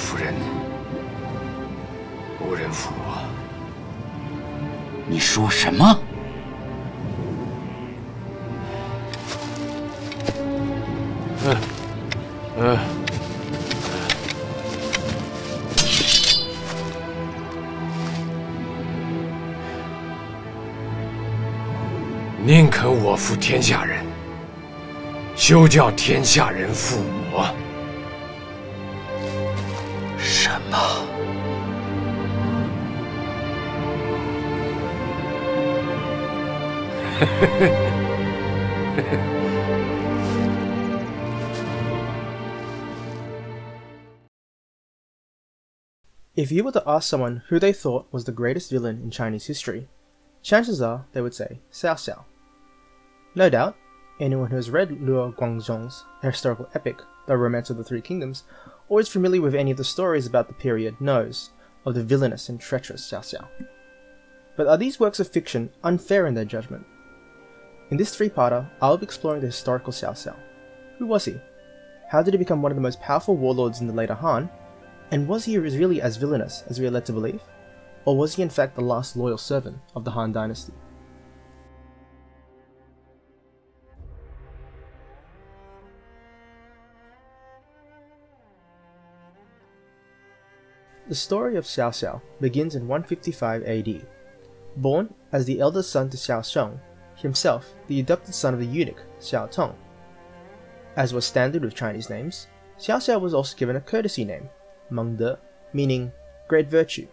夫人，无人负我。你说什么？宁可我负天下人，休叫天下人负我。什么？If you were to ask someone who they thought was the greatest villain in Chinese history, chances are they would say Cao Cao. No doubt, anyone who has read Luo Guangzhong's historical epic, The Romance of the Three Kingdoms, or is familiar with any of the stories about the period knows of the villainous and treacherous Cao Cao. But are these works of fiction unfair in their judgment? In this three-parter, I'll be exploring the historical Cao Cao. Who was he? How did he become one of the most powerful warlords in the later Han? And was he really as villainous as we are led to believe? Or was he in fact the last loyal servant of the Han Dynasty? The story of Cao Cao begins in 155 AD. Born as the eldest son to Xiao Shou, himself the adopted son of the eunuch Xiao Tong. As was standard with Chinese names, Cao Cao was also given a courtesy name, Meng De, meaning great virtue.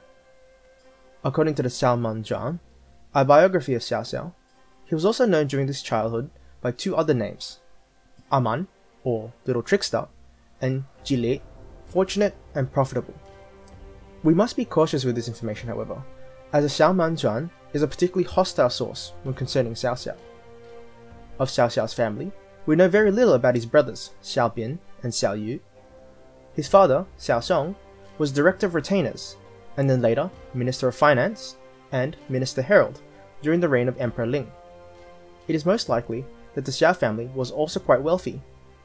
According to the Salman Zhuang, a biography of Cao Cao, he was also known during his childhood by two other names, Aman, or little trickster, and Jile, fortunate and profitable. We must be cautious with this information, however, as the Salman Zhuang is a particularly hostile source when concerning Cao Cao. Of Cao Cao's family, we know very little about his brothers, Xiao Bin and Xiao Yu. His father, Xiao Song, was Director of Retainers, and then later Minister of Finance and Minister Herald during the reign of Emperor Ling. It is most likely that the Xiao family was also quite wealthy,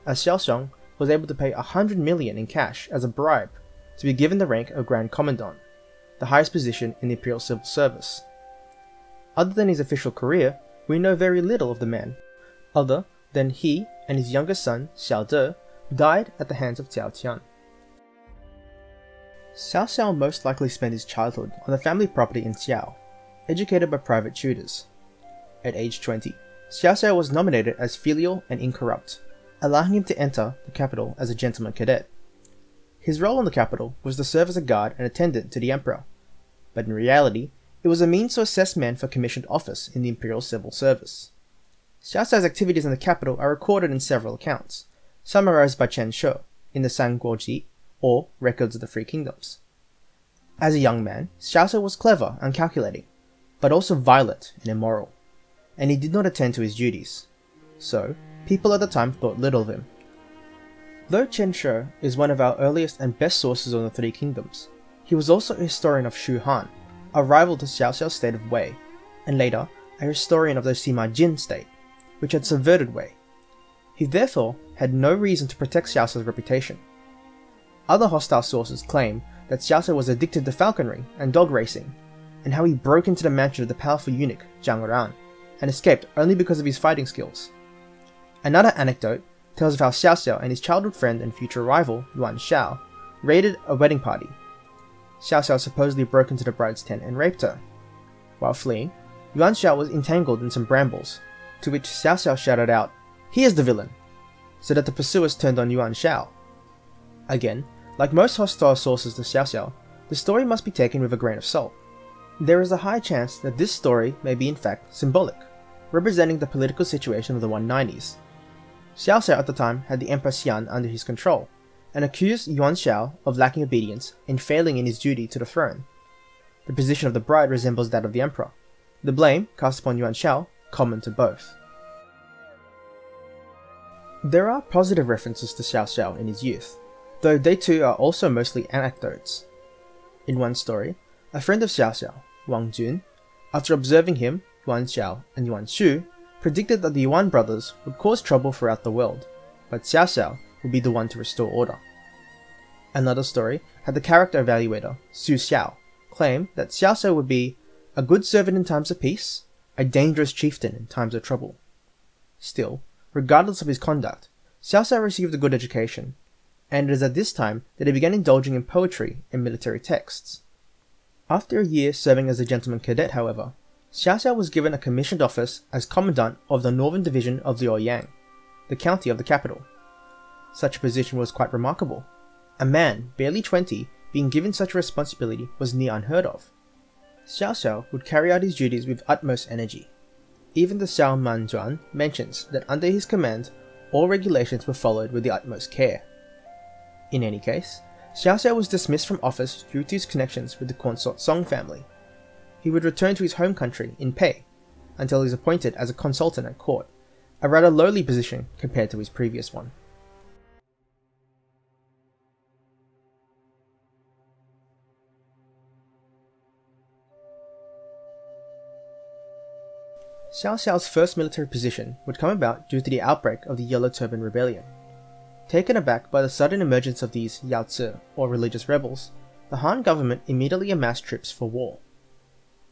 as Xiao Song was able to pay 100 million in cash as a bribe to be given the rank of Grand Commandant, the highest position in the Imperial Civil Service. Other than his official career, we know very little of the man, other than he and his younger son, Xiao De, died at the hands of Cao Tian. Cao Cao most likely spent his childhood on the family property in Xiao, educated by private tutors. At age 20, Cao Cao was nominated as filial and incorrupt, allowing him to enter the capital as a gentleman cadet. His role in the capital was to serve as a guard and attendant to the emperor, but in reality, it was a means to assess men for commissioned office in the Imperial Civil Service. Cao Cao's activities in the capital are recorded in several accounts, summarized by Chen Shou in the Sanguozhi, or Records of the Three Kingdoms. As a young man, Cao Cao was clever and calculating, but also violent and immoral, and he did not attend to his duties, so people at the time thought little of him. Though Chen Shou is one of our earliest and best sources on the Three Kingdoms, he was also a historian of Shu Han, a rival to Cao Cao's state of Wei, and later a historian of the Sima Jin state, which had subverted Wei. He therefore had no reason to protect Cao Cao's reputation. Other hostile sources claim that Cao Cao was addicted to falconry and dog racing, and how he broke into the mansion of the powerful eunuch Zhang Ran, and escaped only because of his fighting skills. Another anecdote tells of how Cao Cao and his childhood friend and future rival, Yuan Shao, raided a wedding party. Cao Cao supposedly broke into the bride's tent and raped her. While fleeing, Yuan Shao was entangled in some brambles, to which Cao Cao shouted out, "He is the villain!" so that the pursuers turned on Yuan Shao. Again, like most hostile sources to Cao Cao, the story must be taken with a grain of salt. There is a high chance that this story may be in fact symbolic, representing the political situation of the 190s. Cao Cao at the time had the Emperor Xian under his control, and accused Yuan Shao of lacking obedience and failing in his duty to the throne. The position of the bride resembles that of the emperor, the blame cast upon Yuan Shao common to both. There are positive references to Cao Cao in his youth, though they too are also mostly anecdotes. In one story, a friend of Cao Cao, Wang Jun, after observing him, Yuan Xiao and Yuan Shu, predicted that the Yuan brothers would cause trouble throughout the world, but Cao Cao would be the one to restore order. Another story had the character evaluator, Su Xiao, claim that Cao Cao would be a good servant in times of peace, a dangerous chieftain in times of trouble. Still, regardless of his conduct, Cao Cao received a good education, and it is at this time that he began indulging in poetry and military texts. After a year serving as a gentleman cadet, however, Cao Cao was given a commissioned office as commandant of the northern division of Liaoyang, the county of the capital. Such a position was quite remarkable. A man, barely 20, being given such a responsibility was near unheard of. Cao Cao would carry out his duties with utmost energy. Even the Xiao Manjuan mentions that under his command, all regulations were followed with the utmost care. In any case, Cao Cao was dismissed from office due to his connections with the consort Song family. He would return to his home country in Pei until he was appointed as a consultant at court, a rather lowly position compared to his previous one. Cao Cao's first military position would come about due to the outbreak of the Yellow Turban Rebellion. Taken aback by the sudden emergence of these Yaozi, or religious rebels, the Han government immediately amassed troops for war.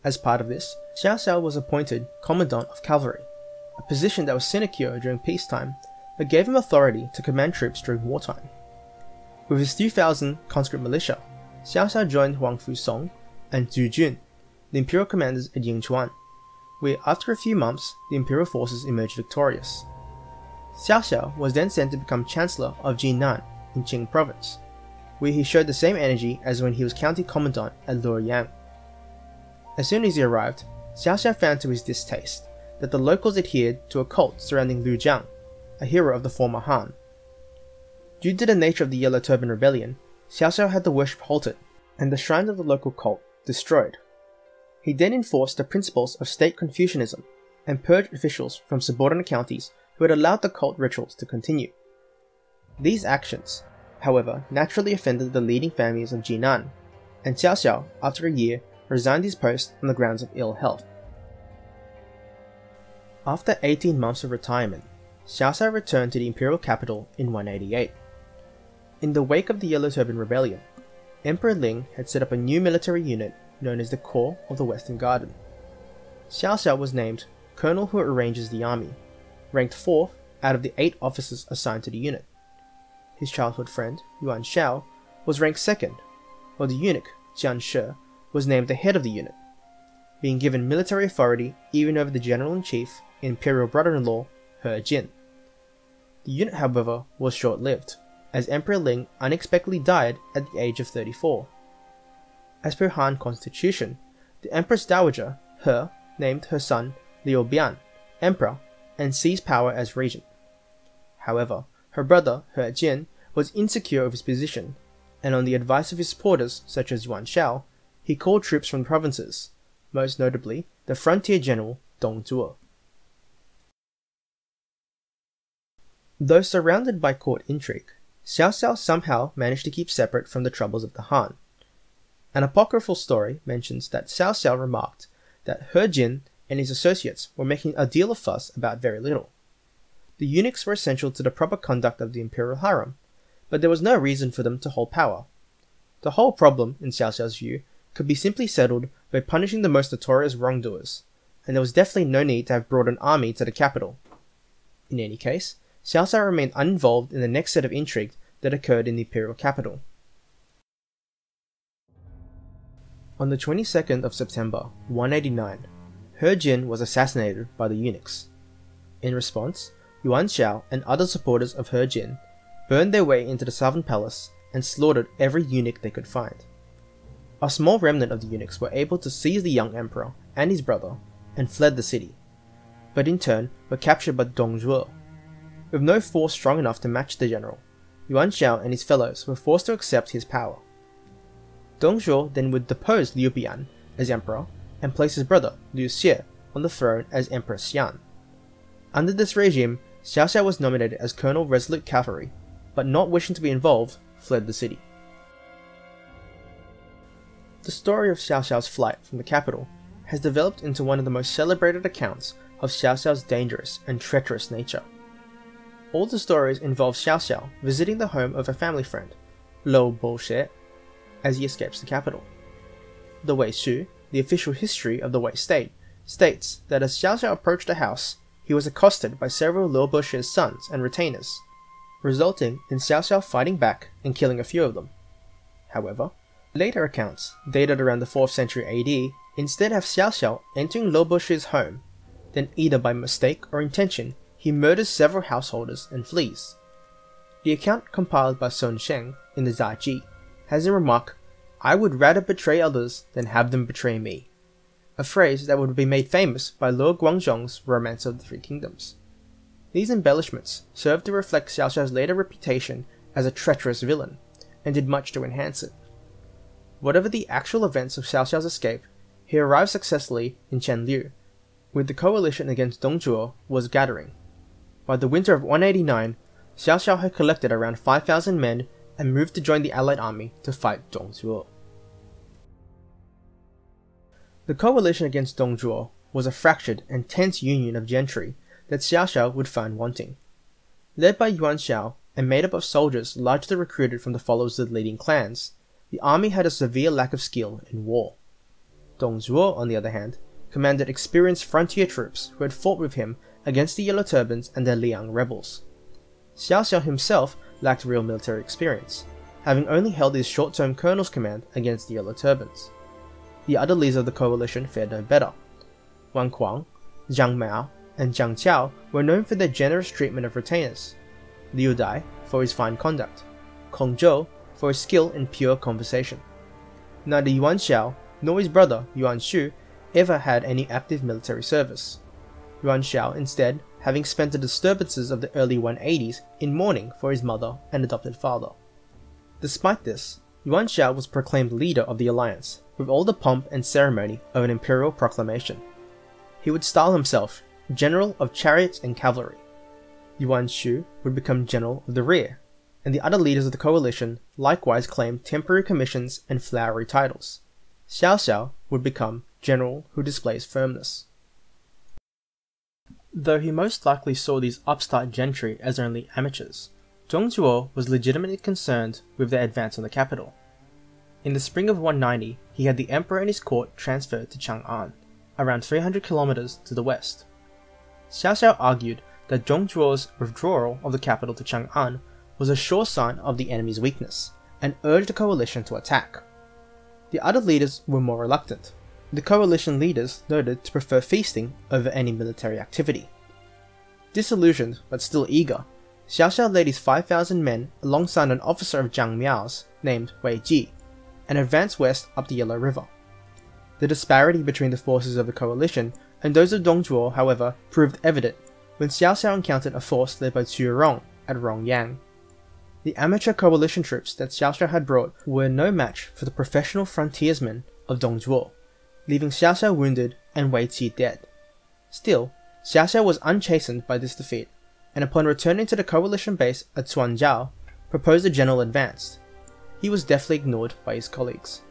As part of this, Cao Cao was appointed Commandant of Cavalry, a position that was sinecure during peacetime, but gave him authority to command troops during wartime. With his 2,000 conscript militia, Cao Cao joined Huang Fu Song and Zhu Jun, the imperial commanders at Yingchuan, where after a few months, the imperial forces emerged victorious. Cao Cao was then sent to become Chancellor of Jinan in Qing province, where he showed the same energy as when he was county commandant at Luoyang. As soon as he arrived, Cao Cao found to his distaste that the locals adhered to a cult surrounding Liu Jiang, a hero of the former Han. Due to the nature of the Yellow Turban Rebellion, Cao Cao had the worship halted, and the shrines of the local cult destroyed. He then enforced the principles of state Confucianism, and purged officials from subordinate counties who had allowed the cult rituals to continue. These actions, however, naturally offended the leading families of Jinan, and Cao Cao, after a year, resigned his post on the grounds of ill health. After 18 months of retirement, Cao Cao returned to the imperial capital in 188. In the wake of the Yellow Turban Rebellion, Emperor Ling had set up a new military unit known as the Corps of the Western Garden. Cao Cao was named Colonel who arranges the army, ranked 4th out of the 8 officers assigned to the unit. His childhood friend, Yuan Shao, was ranked 2nd, while the eunuch, Jian Shi, was named the head of the unit, being given military authority even over the General-in-Chief and Imperial brother-in-law, He Jin. The unit, however, was short-lived, as Emperor Ling unexpectedly died at the age of 34. As per Han Constitution, the Empress Dowager, He, named her son Liu Bian Emperor and seized power as regent. However, her brother, He Jin, was insecure of his position, and on the advice of his supporters, such as Yuan Shao, he called troops from the provinces, most notably the frontier general Dong Zhuo. Though surrounded by court intrigue, Cao Cao somehow managed to keep separate from the troubles of the Han. An apocryphal story mentions that Cao Cao remarked that He Jin and his associates were making a deal of fuss about very little. The eunuchs were essential to the proper conduct of the imperial harem, but there was no reason for them to hold power. The whole problem, in Cao Cao's view, could be simply settled by punishing the most notorious wrongdoers, and there was definitely no need to have brought an army to the capital. In any case, Cao Cao remained uninvolved in the next set of intrigue that occurred in the imperial capital. On the 22nd of September, 189, He Jin was assassinated by the eunuchs. In response, Yuan Shao and other supporters of He Jin burned their way into the southern palace and slaughtered every eunuch they could find. A small remnant of the eunuchs were able to seize the young emperor and his brother and fled the city, but in turn were captured by Dong Zhuo. With no force strong enough to match the general, Yuan Shao and his fellows were forced to accept his power. Dong Zhuo then would depose Liu Bian as emperor and place his brother Liu Xie on the throne as Emperor Xian. Under this regime, Cao Cao was nominated as Colonel Resolute Cavalry, but not wishing to be involved, fled the city. The story of Cao Cao's flight from the capital has developed into one of the most celebrated accounts of Cao Cao's dangerous and treacherous nature. All the stories involve Cao Cao visiting the home of a family friend, low bullshit, as he escapes the capital. The Wei Shou, the official history of the Wei state, states that as Cao Cao approached the house, he was accosted by several Liu Boshe's sons and retainers, resulting in Cao Cao fighting back and killing a few of them. However, later accounts, dated around the 4th century AD, instead have Cao Cao entering Liu Boshe's home, then either by mistake or intention, he murders several householders and flees. The account compiled by Sun Sheng in the Zaji has a remark, "I would rather betray others than have them betray me," a phrase that would be made famous by Luo Guangzhong's Romance of the Three Kingdoms. These embellishments served to reflect Cao Cao's later reputation as a treacherous villain, and did much to enhance it. Whatever the actual events of Cao Cao's escape, he arrived successfully in Chenliu, where the coalition against Dongzhuo was gathering. By the winter of 189, Cao Cao had collected around 5,000 men and moved to join the allied army to fight Dongzhuo. The coalition against Dongzhuo was a fractured and tense union of gentry that Cao Cao would find wanting. Led by Yuan Shao and made up of soldiers largely recruited from the followers of the leading clans, the army had a severe lack of skill in war. Dongzhuo, on the other hand, commanded experienced frontier troops who had fought with him against the Yellow Turbans and their Liang rebels. Cao Cao himself lacked real military experience, having only held his short-term colonel's command against the Yellow Turbans. The other leaders of the coalition fared no better. Wang Kuang, Zhang Mao, and Zhang Qiao were known for their generous treatment of retainers, Liu Dai for his fine conduct, Kong Zhou for his skill in pure conversation. Neither Yuan Shao nor his brother Yuan Shu ever had any active military service, Yuan Shao instead having spent the disturbances of the early 180s in mourning for his mother and adopted father. Despite this, Yuan Shao was proclaimed leader of the alliance, with all the pomp and ceremony of an imperial proclamation. He would style himself General of Chariots and Cavalry. Yuan Shu would become General of the Rear, and the other leaders of the coalition likewise claimed temporary commissions and flowery titles. Cao Cao would become General who displays firmness. Though he most likely saw these upstart gentry as only amateurs, Dongzhuo was legitimately concerned with their advance on the capital. In the spring of 190, he had the emperor and his court transferred to Chang'an, around 300 kilometers to the west. Cao Cao argued that Dongzhuo's withdrawal of the capital to Chang'an was a sure sign of the enemy's weakness, and urged the coalition to attack. The other leaders were more reluctant. The coalition leaders noted to prefer feasting over any military activity. Disillusioned but still eager, Cao Cao led his 5,000 men alongside an officer of Zhang Miao's named Wei Ji, and advanced west up the Yellow River. The disparity between the forces of the coalition and those of Dongzhuo, however, proved evident when Cao Cao encountered a force led by Zhu Rong at Rongyang. The amateur coalition troops that Cao Cao had brought were no match for the professional frontiersmen of Dongzhuo, leaving Cao Cao wounded and Wei Ji dead. Still, Cao Cao was unchastened by this defeat, and upon returning to the coalition base at Cuanzhao, proposed a general advance. He was deftly ignored by his colleagues.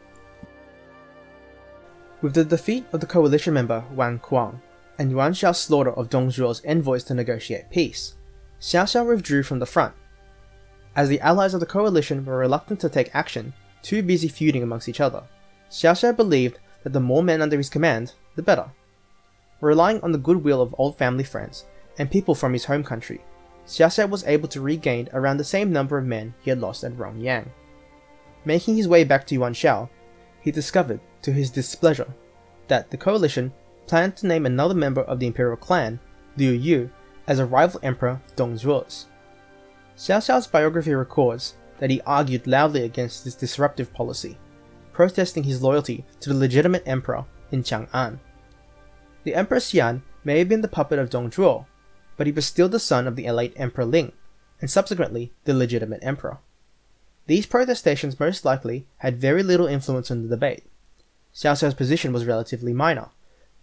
With the defeat of the coalition member Wang Kuang, and Yuan Shao's slaughter of Dongzhuo's envoys to negotiate peace, Cao Cao withdrew from the front. As the allies of the coalition were reluctant to take action, too busy feuding amongst each other, Cao Cao believed that the more men under his command, the better. Relying on the goodwill of old family friends and people from his home country, Cao Cao was able to regain around the same number of men he had lost at Rongyang. Making his way back to Yuan Shao, he discovered, to his displeasure, that the coalition planned to name another member of the Imperial clan, Liu Yu, as a rival emperor of Dongzhuo's. Cao Cao's biography records that he argued loudly against this disruptive policy, protesting his loyalty to the legitimate emperor in Chang'an. The Emperor Xian may have been the puppet of Dongzhuo, but he was still the son of the late Emperor Ling, and subsequently the legitimate emperor. These protestations most likely had very little influence on the debate. Cao Cao's position was relatively minor,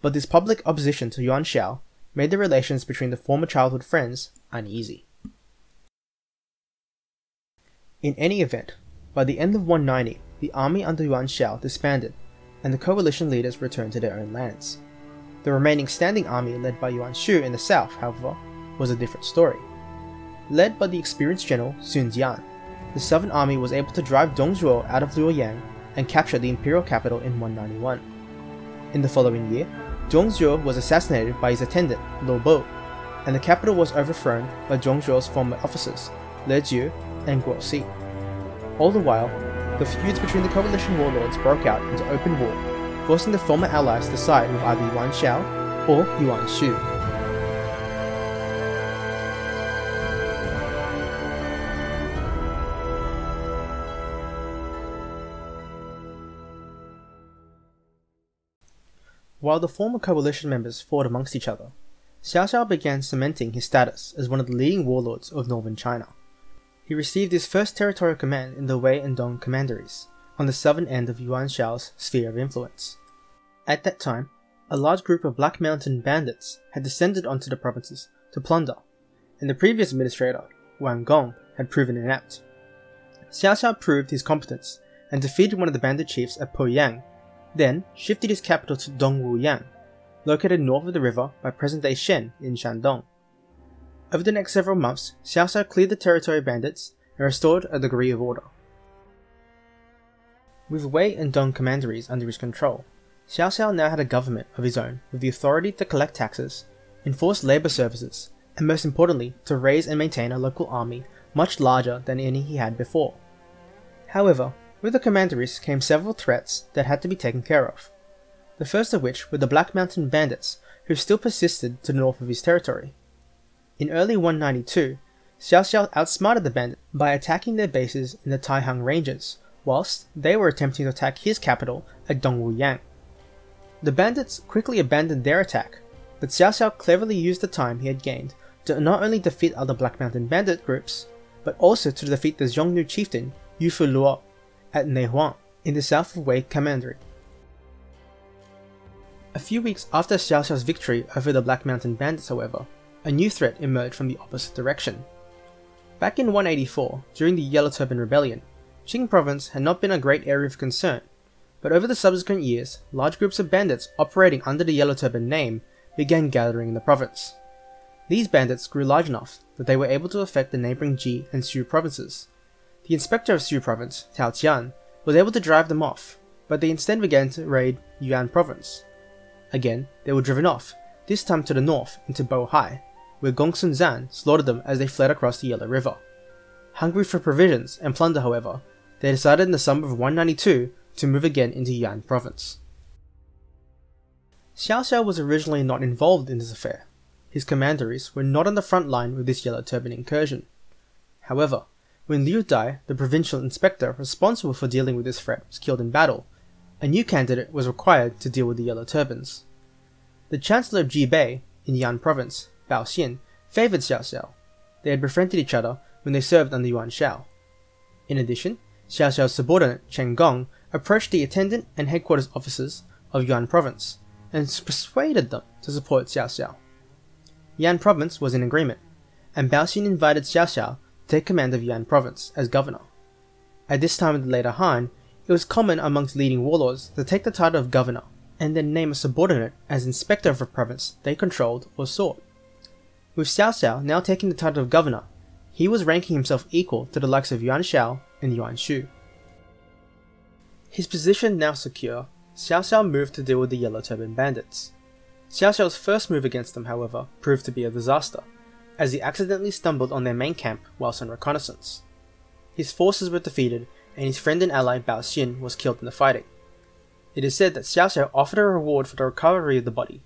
but this public opposition to Yuan Shao made the relations between the former childhood friends uneasy. In any event, by the end of 190, the army under Yuan Shao disbanded, and the coalition leaders returned to their own lands. The remaining standing army led by Yuan Shu in the south, however, was a different story. Led by the experienced general Sun Jian, the Southern Army was able to drive Dongzhuo out of Luoyang and capture the Imperial capital in 191. In the following year, Dongzhuo was assassinated by his attendant, Lo Bo, and the capital was overthrown by Dongzhuo's former officers, Le Jiu and Guo Si. All the while, the feuds between the coalition warlords broke out into open war, forcing the former allies to side with either Yuan Shao or Yuan Shou. While the former coalition members fought amongst each other, Cao Cao began cementing his status as one of the leading warlords of northern China. He received his first territorial command in the Wei and Dong commanderies, on the southern end of Yuan Shao's sphere of influence. At that time, a large group of Black Mountain bandits had descended onto the provinces to plunder, and the previous administrator, Wang Gong, had proven inept. Cao Cao proved his competence and defeated one of the bandit chiefs at Poyang, then shifted his capital to Dongwuyang, located north of the river by present-day Shen in Shandong. Over the next several months, Cao Cao cleared the territory of bandits and restored a degree of order. With Wei and Dong commanderies under his control, Cao Cao now had a government of his own with the authority to collect taxes, enforce labour services, and most importantly, to raise and maintain a local army much larger than any he had before. However, with the commanderies came several threats that had to be taken care of, the first of which were the Black Mountain bandits who still persisted to the north of his territory. In early 192, Cao Cao outsmarted the bandits by attacking their bases in the Taihang Ranges, whilst they were attempting to attack his capital at Dongwuyang. The bandits quickly abandoned their attack, but Cao Cao cleverly used the time he had gained to not only defeat other Black Mountain bandit groups, but also to defeat the Xiongnu chieftain Yufu Luo at Neihuang in the south of Wei Commandery. A few weeks after Cao Cao's victory over the Black Mountain bandits, however, a new threat emerged from the opposite direction. Back in 184, during the Yellow Turban Rebellion, Qing province had not been a great area of concern, but over the subsequent years, large groups of bandits operating under the Yellow Turban name began gathering in the province. These bandits grew large enough that they were able to affect the neighbouring Ji and Shu provinces. The inspector of Shu province, Tao Qian, was able to drive them off, but they instead began to raid Yuan province. Again, they were driven off, this time to the north into Bohai, where Gongsun Zan slaughtered them as they fled across the Yellow River. Hungry for provisions and plunder, however, they decided in the summer of 192 to move again into Yuan province. Cao Cao was originally not involved in this affair. His commanderies were not on the front line with this Yellow Turban incursion. However, when Liu Dai, the provincial inspector responsible for dealing with this threat, was killed in battle, a new candidate was required to deal with the Yellow Turbans. The Chancellor of Jibei, in Yan province, Bao Xian, favoured Cao Cao. They had befriended each other when they served under Yuan Shao. In addition, Cao Cao's subordinate Chen Gong approached the attendant and headquarters officers of Yuan province and persuaded them to support Cao Cao. Yan province was in agreement, and Bao Xian invited Cao Cao to take command of Yan province as governor. At this time of the later Han, it was common amongst leading warlords to take the title of governor and then name a subordinate as inspector of a province they controlled or sought. With Cao Cao now taking the title of governor, he was ranking himself equal to the likes of Yuan Shao and Yuan Shu. His position now secure, Cao Cao moved to deal with the Yellow Turban bandits. Cao Cao's first move against them, however, proved to be a disaster, as he accidentally stumbled on their main camp whilst on reconnaissance. His forces were defeated, and his friend and ally Bao Xian was killed in the fighting. It is said that Cao Cao offered a reward for the recovery of the body,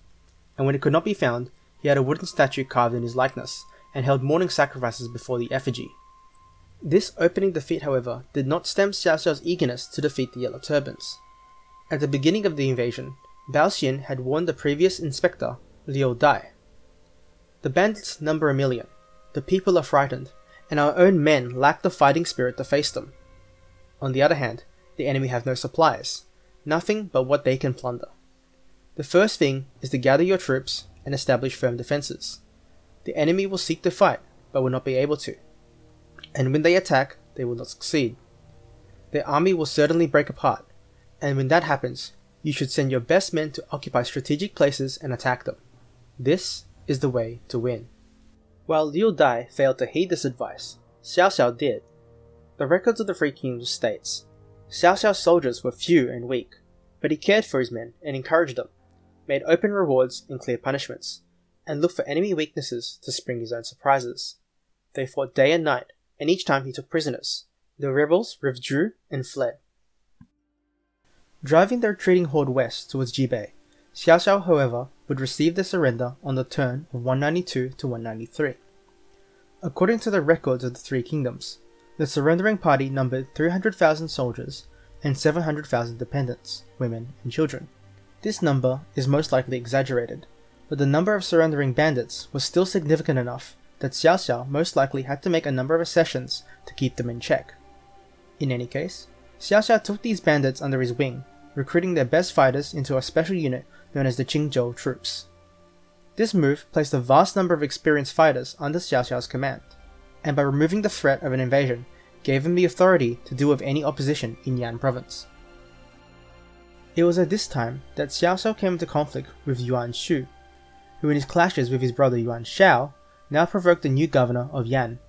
and when it could not be found, he had a wooden statue carved in his likeness, and held morning sacrifices before the effigy. This opening defeat, however, did not stem Cao Cao's eagerness to defeat the Yellow Turbans. At the beginning of the invasion, Bao Xian had warned the previous inspector, Liu Dai. The bandits number 1 million, the people are frightened, and our own men lack the fighting spirit to face them. On the other hand, the enemy have no supplies, nothing but what they can plunder. The first thing is to gather your troops and establish firm defences. The enemy will seek to fight, but will not be able to. And when they attack, they will not succeed. Their army will certainly break apart, and when that happens, you should send your best men to occupy strategic places and attack them. This is the way to win. While Liu Dai failed to heed this advice, Cao Cao did. The records of the Three Kingdoms states, Cao Cao's soldiers were few and weak, but he cared for his men and encouraged them, made open rewards and clear punishments, and looked for enemy weaknesses to spring his own surprises. They fought day and night, and each time he took prisoners. The rebels withdrew and fled. Driving the retreating horde west towards Jibei, Cao Cao, however, would receive their surrender on the turn of 192 to 193. According to the records of the Three Kingdoms, the surrendering party numbered 300,000 soldiers and 700,000 dependents, women and children. This number is most likely exaggerated, but the number of surrendering bandits was still significant enough that Cao Cao most likely had to make a number of accessions to keep them in check. In any case, Cao Cao took these bandits under his wing, recruiting their best fighters into a special unit known as the Qingzhou troops. This move placed a vast number of experienced fighters under Cao Cao's command, and by removing the threat of an invasion, gave him the authority to deal with any opposition in Yan province. It was at this time that Cao Cao came into conflict with Yuan Shou, who in his clashes with his brother Yuan Shao now provoked the new governor of Yan.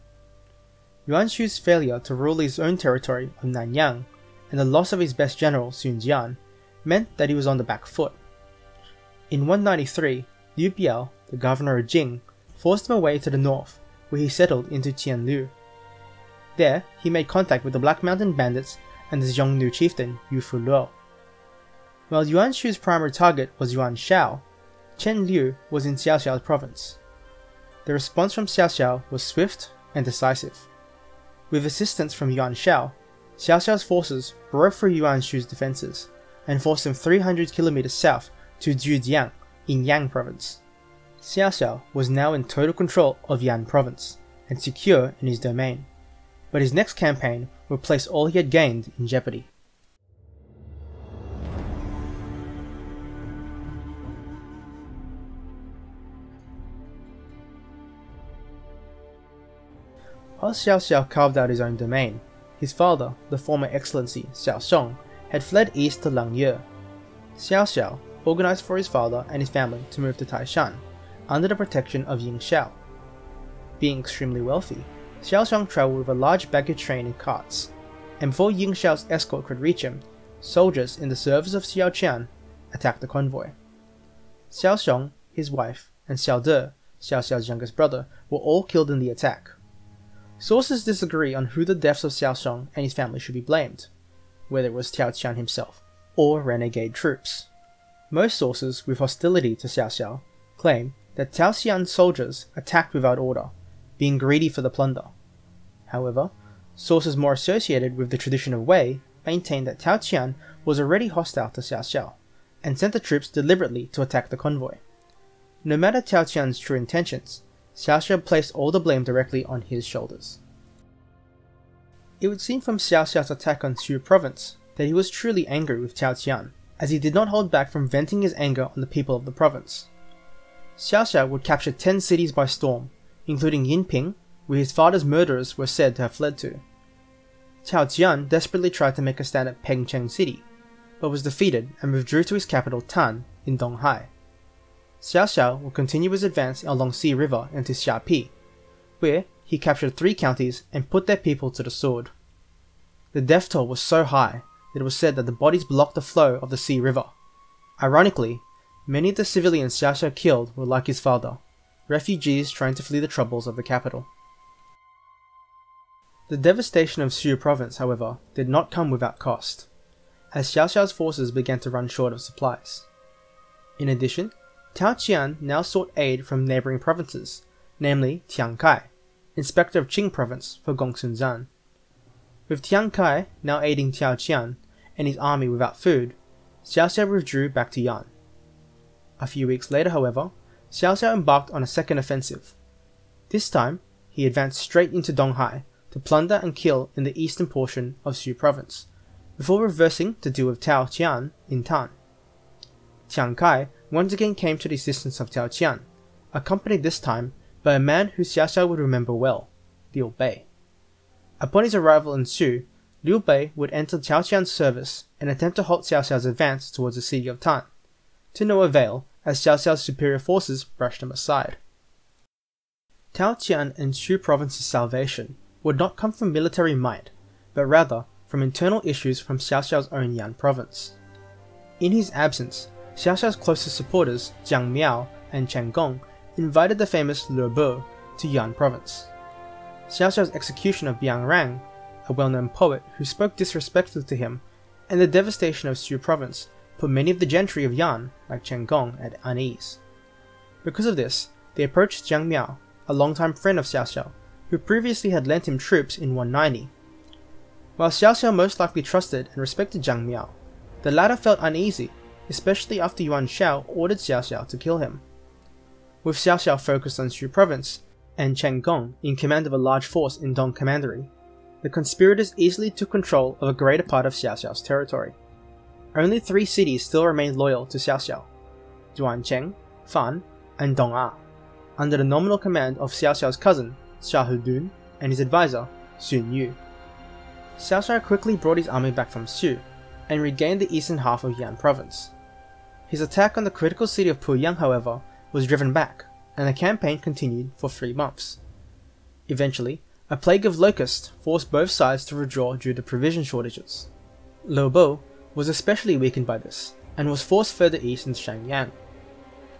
Yuan Shu's failure to rule his own territory of Nanyang and the loss of his best general Sun Jian meant that he was on the back foot. In 193, Liu Biao, the governor of Jing, forced him away to the north, where he settled into Tianlu. There, he made contact with the Black Mountain bandits and the Xiongnu chieftain Yu Fuluo. While Yuan Shu's primary target was Yuan Shao, Chen Liu was in Cao Cao's province. The response from Cao Cao was swift and decisive. With assistance from Yuan Shao, Cao Cao's forces broke through Yuan Shu's defences and forced him 300 kilometers south to Zhujiang in Yang province. Cao Cao was now in total control of Yan province and secure in his domain, but his next campaign would place all he had gained in jeopardy. While Cao Cao carved out his own domain, his father, the former Excellency Xiao Song, had fled east to Langye. Cao Cao organized for his father and his family to move to Taishan, under the protection of Ying Xiao. Being extremely wealthy, Xiao Song traveled with a large baggage train and carts, and before Ying Xiao's escort could reach him, soldiers in the service of Xiao Qian attacked the convoy. Xiao Song, his wife, and Xiao De, Xiao Xiao's youngest brother, were all killed in the attack. Sources disagree on who the deaths of Xiao Song and his family should be blamed, whether it was Cao Qian himself or renegade troops. Most sources with hostility to Cao Cao claim that Cao Qian's soldiers attacked without order, being greedy for the plunder. However, sources more associated with the tradition of Wei maintain that Cao Qian was already hostile to Cao Cao, and sent the troops deliberately to attack the convoy. No matter Cao Qian's true intentions, Cao Cao placed all the blame directly on his shoulders. It would seem from Cao Cao's attack on Shou province that he was truly angry with Cao Qian, as he did not hold back from venting his anger on the people of the province. Cao Cao would capture 10 cities by storm, including Yinping, where his father's murderers were said to have fled to. Cao Qian desperately tried to make a stand at Pengcheng City, but was defeated and withdrew to his capital Tan in Donghai. Cao Cao would continue his advance along Sea River into Xiapi, where he captured 3 counties and put their people to the sword. The death toll was so high that it was said that the bodies blocked the flow of the Sea River. Ironically, many of the civilians Cao Cao killed were like his father, refugees trying to flee the troubles of the capital. The devastation of Shou province, however, did not come without cost, as Cao Cao's forces began to run short of supplies. In addition, Cao Qian now sought aid from neighbouring provinces, namely Tian Kai, inspector of Qing province for Gongsun Zan. With Tian Kai now aiding Cao Qian and his army without food, Cao Cao withdrew back to Yan. A few weeks later, however, Cao Cao embarked on a second offensive. This time, he advanced straight into Donghai to plunder and kill in the eastern portion of Shou province, before reversing to deal with Cao Qian in Tan. Tian Kai once again came to the assistance of Cao Qian, accompanied this time by a man who Cao Cao would remember well, Liu Bei. Upon his arrival in Shou, Liu Bei would enter Cao Qian's service and attempt to halt Cao Cao's advance towards the city of Tan, to no avail as Cao Cao's superior forces brushed him aside. Cao Qian and Shou province's salvation would not come from military might, but rather from internal issues from Cao Cao's own Yan province. In his absence, Cao Cao's closest supporters, Jiang Miao and Chen Gong, invited the famous Liu Bo to Yan province. Cao Cao's execution of Biang Rang, a well-known poet who spoke disrespectfully to him, and the devastation of Shou province put many of the gentry of Yan, like Chen Gong, at unease. Because of this, they approached Jiang Miao, a longtime friend of Cao Cao, who previously had lent him troops in 190. While Cao Cao most likely trusted and respected Jiang Miao, the latter felt uneasy, especially after Yuan Shao ordered Cao Cao to kill him. With Cao Cao focused on Shou province, and Chen Gong in command of a large force in Dong Commandery, the conspirators easily took control of a greater part of Cao Cao's territory. Only 3 cities still remained loyal to Cao Cao: Duancheng, Fan, and Dong'a, under the nominal command of Cao Cao's cousin, Xiahou Dun, and his advisor, Sun Yu. Cao Cao quickly brought his army back from Shou, and regained the eastern half of Yan province. His attack on the critical city of Puyang, however, was driven back, and the campaign continued for 3 months. Eventually, a plague of locusts forced both sides to withdraw due to provision shortages. Liu Bo was especially weakened by this, and was forced further east into Shangyang.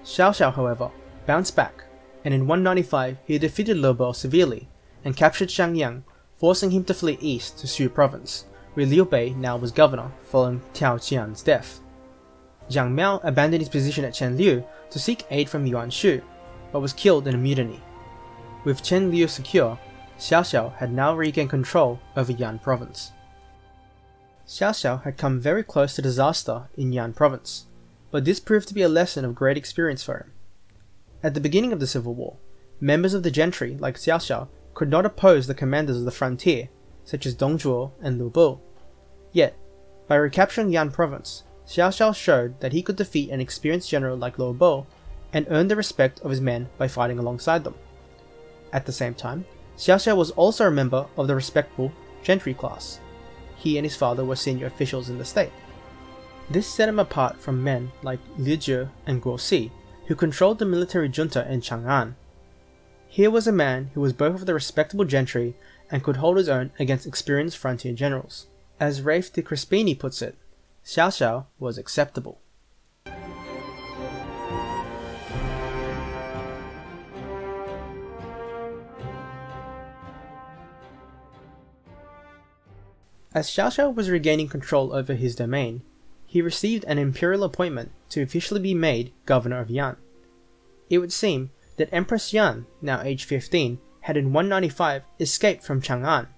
Cao Cao, however, bounced back, and in 195 he defeated Liu Bo severely, and captured Shangyang, forcing him to flee east to Shou province, where Liu Bei now was governor following Tao Qian's death. Jiang Miao abandoned his position at Chen Liu to seek aid from Yuan Shu, but was killed in a mutiny. With Chen Liu secure, Cao Cao had now regained control over Yan province. Cao Cao had come very close to disaster in Yan province, but this proved to be a lesson of great experience for him. At the beginning of the civil war, members of the gentry like Cao Cao could not oppose the commanders of the frontier, such as Dong Zhuo and Liu Bo. Yet, by recapturing Yan province, Cao Cao showed that he could defeat an experienced general like Liu Bo and earn the respect of his men by fighting alongside them. At the same time, Cao Cao was also a member of the respectable gentry class. He and his father were senior officials in the state. This set him apart from men like Liu Jie and Guo Si, who controlled the military junta in Chang'an. Here was a man who was both of the respectable gentry and could hold his own against experienced frontier generals. As Rafe de Crespigny puts it, Cao Cao was acceptable. As Cao Cao was regaining control over his domain, he received an imperial appointment to officially be made governor of Yan. It would seem that Empress Yan, now aged 15, had in 195 escaped from Chang'an,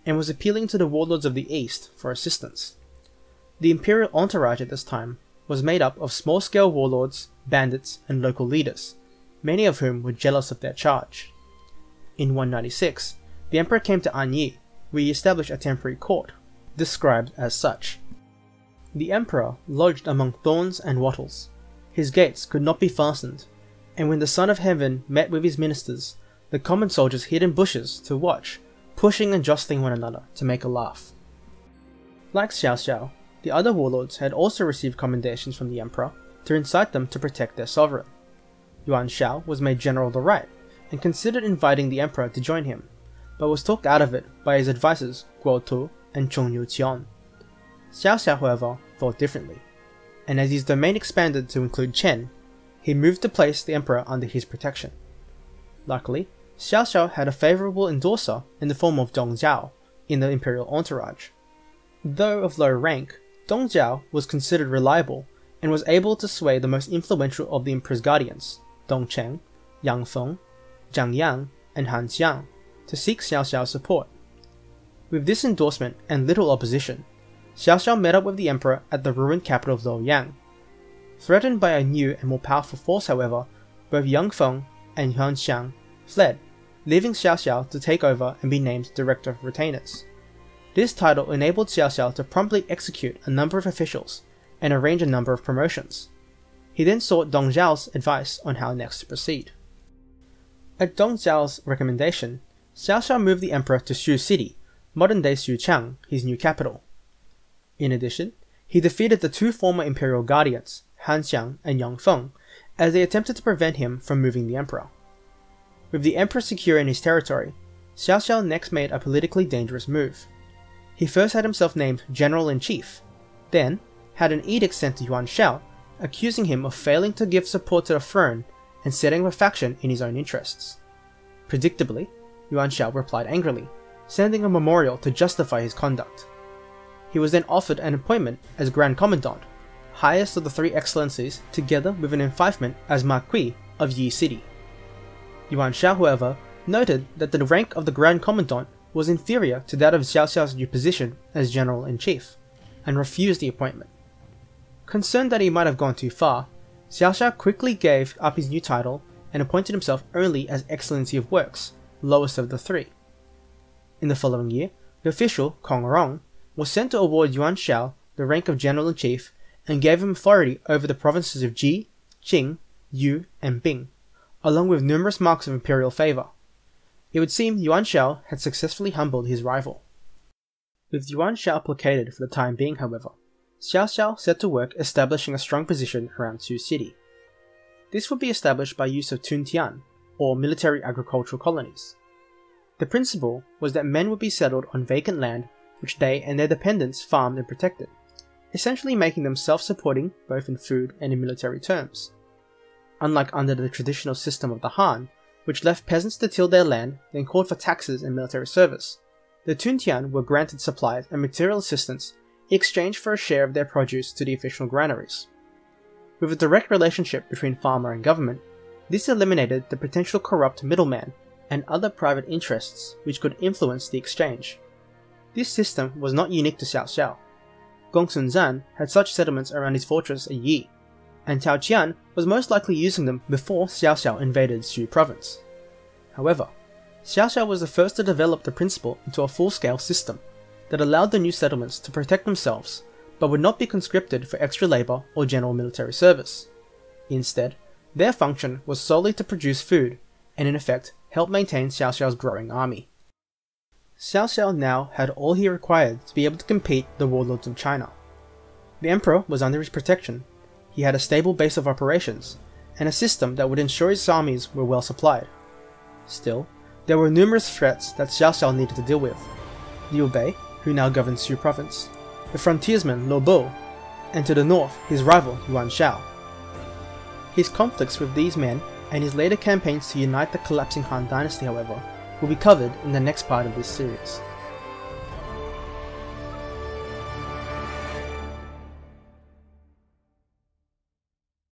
and was appealing to the warlords of the east for assistance. The imperial entourage at this time was made up of small-scale warlords, bandits, and local leaders, many of whom were jealous of their charge. In 196, the emperor came to Anyi, where he established a temporary court, described as such. The emperor lodged among thorns and wattles. His gates could not be fastened, and when the Son of Heaven met with his ministers, the common soldiers hid in bushes to watch, pushing and jostling one another to make a laugh. Like Cao Cao, the other warlords had also received commendations from the emperor to incite them to protect their sovereign. Yuan Shao was made general of the right, and considered inviting the emperor to join him, but was talked out of it by his advisors Guo Tu and Chong Yu Qian. Cao Cao, however, thought differently, and as his domain expanded to include Chen, he moved to place the emperor under his protection. Luckily, Cao Cao had a favourable endorser in the form of Dong Zhao in the imperial entourage. Though of low rank, Dong Zhao was considered reliable and was able to sway the most influential of the emperor's guardians, Dong Cheng, Yang Feng, Zhang Yang, and Han Xiang, to seek Cao Cao's support. With this endorsement and little opposition, Cao Cao met up with the emperor at the ruined capital of Luoyang. Threatened by a new and more powerful force, however, both Yang Feng and Han Xiang fled, leaving Cao Cao to take over and be named Director of Retainers. This title enabled Cao Cao to promptly execute a number of officials and arrange a number of promotions. He then sought Dong Zhao's advice on how next to proceed. At Dong Zhao's recommendation, Cao Cao moved the emperor to Shou City, modern-day Xuchang, his new capital. In addition, he defeated the 2 former imperial guardians, Han Xiang and Yang Feng, as they attempted to prevent him from moving the emperor. With the emperor secure in his territory, Cao Cao next made a politically dangerous move. He first had himself named General-in-Chief, then had an edict sent to Yuan Shao accusing him of failing to give support to the throne and setting up a faction in his own interests. Predictably, Yuan Shao replied angrily, sending a memorial to justify his conduct. He was then offered an appointment as Grand Commandant, highest of the three excellencies, together with an enfeoffment as Marquis of Yi City. Yuan Shao, however, noted that the rank of the Grand Commandant was inferior to that of Xiao Xiao's new position as General-in-Chief, and refused the appointment. Concerned that he might have gone too far, Xiao Xiao quickly gave up his new title and appointed himself only as Excellency of Works, lowest of the three. In the following year, the official, Kong Rong, was sent to award Yuan Shao the rank of General-in-Chief and gave him authority over the provinces of Ji, Qing, Yu, and Bing, along with numerous marks of imperial favour. It would seem Yuan Shao had successfully humbled his rival. With Yuan Shao placated for the time being, however, Xiao Xiao set to work establishing a strong position around Sioux City. This would be established by use of Tuntian, or military agricultural colonies. The principle was that men would be settled on vacant land which they and their dependents farmed and protected, essentially making them self-supporting both in food and in military terms. Unlike under the traditional system of the Han, which left peasants to till their land, then called for taxes and military service, the Tuntian were granted supplies and material assistance in exchange for a share of their produce to the official granaries. With a direct relationship between farmer and government, this eliminated the potential corrupt middleman and other private interests which could influence the exchange. This system was not unique to Xiao Xiao. Gongsun Zan had such settlements around his fortress at Yi, and Tao Qian was most likely using them before Xiao Xiao invaded Shu province. However, Xiao Xiao was the first to develop the principle into a full-scale system that allowed the new settlements to protect themselves, but would not be conscripted for extra labour or general military service. Instead, their function was solely to produce food, and in effect help maintain Xiao Xiao's growing army. Xiao Xiao now had all he required to be able to compete the warlords of China. The emperor was under his protection, he had a stable base of operations, and a system that would ensure his armies were well supplied. Still, there were numerous threats that Xiao Xiao needed to deal with. Liu Bei, who now governed Shu province, the frontiersman Lo Bo, and to the north his rival Yuan Shao. His conflicts with these men and his later campaigns to unite the collapsing Han Dynasty, however, will be covered in the next part of this series.